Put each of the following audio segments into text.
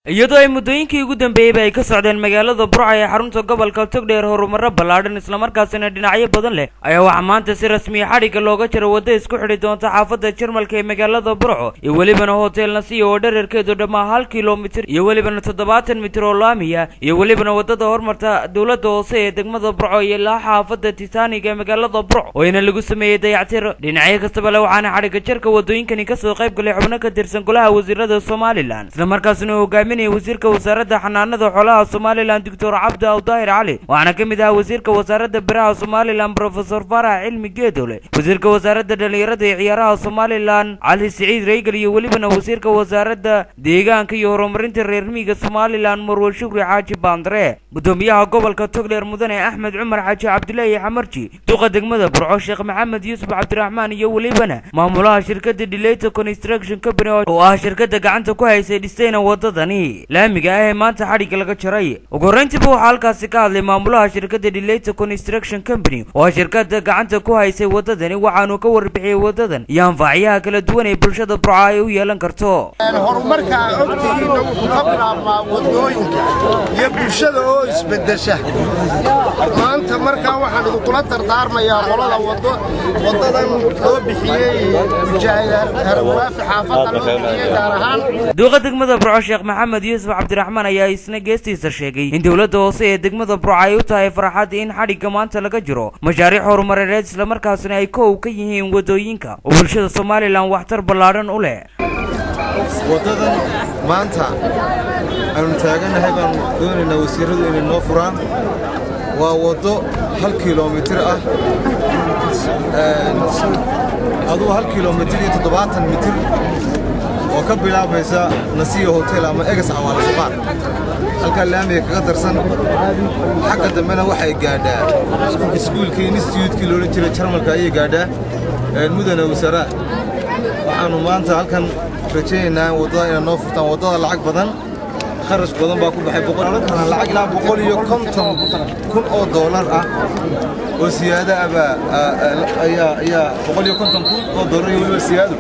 iyadoo ay muddooyinkii ugu dambeeyay ay ka socdeen magaalada Burco ee xarunta gobolka Togdheer horumar ballaaran isla markaasina dhinacyo badan leh ayaa waxa maanta si rasmi ah xariga looga jiro waddo isku xidhi doonta xaafadda Jarmalka ee magaalada Burco iyo welibana hotel Nasiyo oo dhererkeedu dhammaa 1 kiiloomitir iyo welibana 70 mitir oo laamiya iyo welibana wadada hormarta dawladda hoose ee degmada Burco iyo ilaa xaafadda Titanic ee magaalada Burco oo ina lagu sameeyay dayactir dhinacyo kastaba leh waxaana xariga jarka wadooyinkani ka soo qayb galay xubno ka tirsan golaha wasiirada Somaliland isla markaasina hogaaminaya wasiirka wasaaradda xanaanada xoolaha Somaliland Dr. Cabdi Awdaahir Cali waxaana kamid ah wasiirka wasaaradda beeraha Somaliland Professor Farah Cilmi Geedole wasiirka wasaaradda dhalinyarada iyo ciyaaraha Somaliland Ali Saciid Reegal iyo welibana wasiirka wasaaradda deegaanka iyo horumarinta reer miyiga Somaliland Marwo Shukri Xaaji Bandare gudoomiyaha gobolka Togdheer Mudane Axmed Cumar Xaaji Cabdullaahi Xamarji duqa degmada Burco Sheekh Maxamed Yuusuf Cabdiraxmaan iyo welibana maamulaha shirkadda Delayta Construction Company oo ah shirkadda gacanta ku haysay dhisayna wadadani laamiga ah ee maanta xariga laga jaray ugu horeyntiiba waxaa halkaasi ka hadlay maamulaha shirkadda Delayta Construction Company oo shirkadda gacanta ku haysay wadadani waxaanu ka warbixiyay wadadan iyo anfaaciyaha kala duwan ee bulshada Burco ay u yeelan karto horumarka codkiina wuxuu ka bilaabmaa wadooyinka iyo bulshada oo isbedesha maanta markaa waxaan idin dardaarmayaa qolada wadadan loo bixiyay harwaafi xaafadda loo bixiyay gaar ahaan duqa degmada Burco Sheekh Maxamed Yuusuf Cabdiraxmaan ayaa isna geestiisa sheegay in dawladda hoose ee degmada Burco ay u tahay farxad in xariga maanta laga jiro mashaariic horumarineed isla markaasina ay koow ka yihiin wadooyinka oo bulshada Somaliland waxtar ballaaran u leh wadadan maanta aanu taaganahay baan doonaynaa wasiiradu inay noo furaan waa wado 1 kiiloomitir ah aduu 1 kiiloomitir iyo 70 mitir oo ka bilaabaysa Nasiyo hotel ama Egas Awaala Safar halka laamiga kaga darsan xagga dambena waxay gaadhaa iskuulka institute loo jiray Jarmalka ayay gaadhaa mudane wasaaradda waxaanu maanta halkan rajeynaa wadada inay noo furtaan wadada lacag badan kharash badan baa ku baxay lacag ilaa 150 oo dollar ah oo siyaada ayaa 150 oo dollar iyo waliba siyaado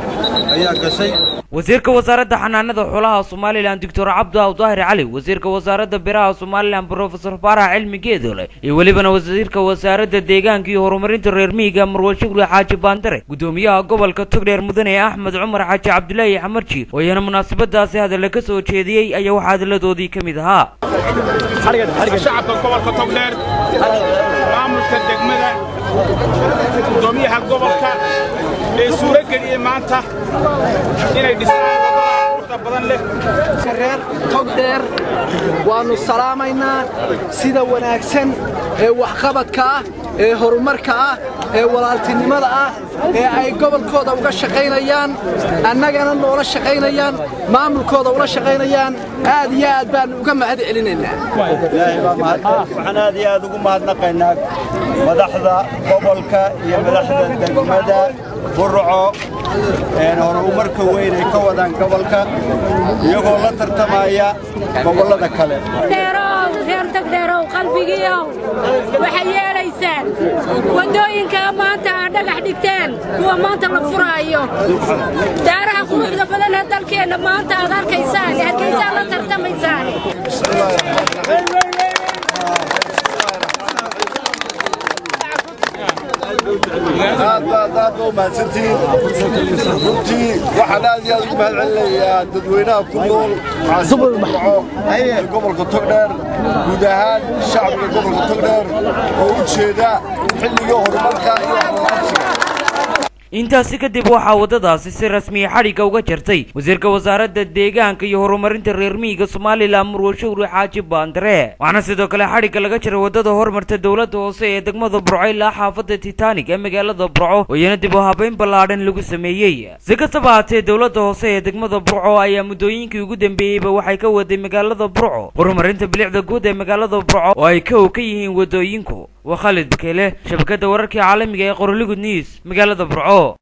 ayaa gashay wasiirka wasaaradda xanaanada xoolaha Somaliland Dr. Cabdi Awdaahir Cali wasiirka wasaaradda beeraha Somaliland Professor Farah Cilmi Geedole iyo welibana wasiirka wasaaradda deegaanka iyo horumarinta reer miyiga Marwo Shukri Xaaji Bandare gudoomiyaha gobolka Togdheer Mudane Axmed Cumar Xaaji Cabdullaahi Xamarji oo iyana munaasabadaasi hadal ka soo jeediyay ayaa waxa hadaladoodii kamid ahaa shacabka gobolka Togdheer maamulka degmada gudoomiyaha gobolka ee suura galiyay maanta inay dhisaan wadada badan leh reer Togdheer waanu salaamaynaa sida wanaagsan ee waxqabadka ah ee horumarka ah ee walaaltinimada ah ee ay gobolkooda uga shaqeynayaan annagana noola shaqeynayaan maamulkooda ula shaqeynayaan aad iyo aad baan uga mahad celinaynaa waxaan aad iyo aad ugu mahadnaqaynaa madaxda gobolka iyo madaxda degmada Burco horumarka weyn ay ka wadaan gobolka iyagoo la tartamaya gobolada kale reer Togdheer qalbigiiyo waxa yeelaysaan wadooyinka maanta aan dhagax dhigteen kuwa maanta la furaayo daaraha quruxda badan ee dalkeena maanta aad arkaysaan halkaysaan la tartamaysaan aad oo mahadsantiin runtii waxaan aad iyo aad ugu mahad celinayaa dadweynaha ku nool gobolka Togdheer guud ahaan shacabka gobolka Togdheer oo u jeeda xilliga horumarka iyo horumarka intaasi kadib waxaa wadadaasi si rasmi ah xariga uga jartay wasiirka wasaaradda deegaanka iyo horumarinta reer miyiga Somaliland Marwo Shukri Xaaji Bandare waxaana sidoo kale xariga laga jaray wadada hormarta dawladda hoose ee degmada Burco ilaa xaafadda Titanic ee magaalada Burco oo iyana dib u habeyn ballaaran lagu sameeyay si kastaba haatee dawladda hoose ee degmada Burco ayaa muddooyinkii ugu dambeeyayba waxay ka waday magaalada Burco horumarinta bilicda guud ee magaalada Burco oo ay ka yihiin wadooyinku وخالد بكيله شبكة وركي عالمي Qorligud News مقالة برعو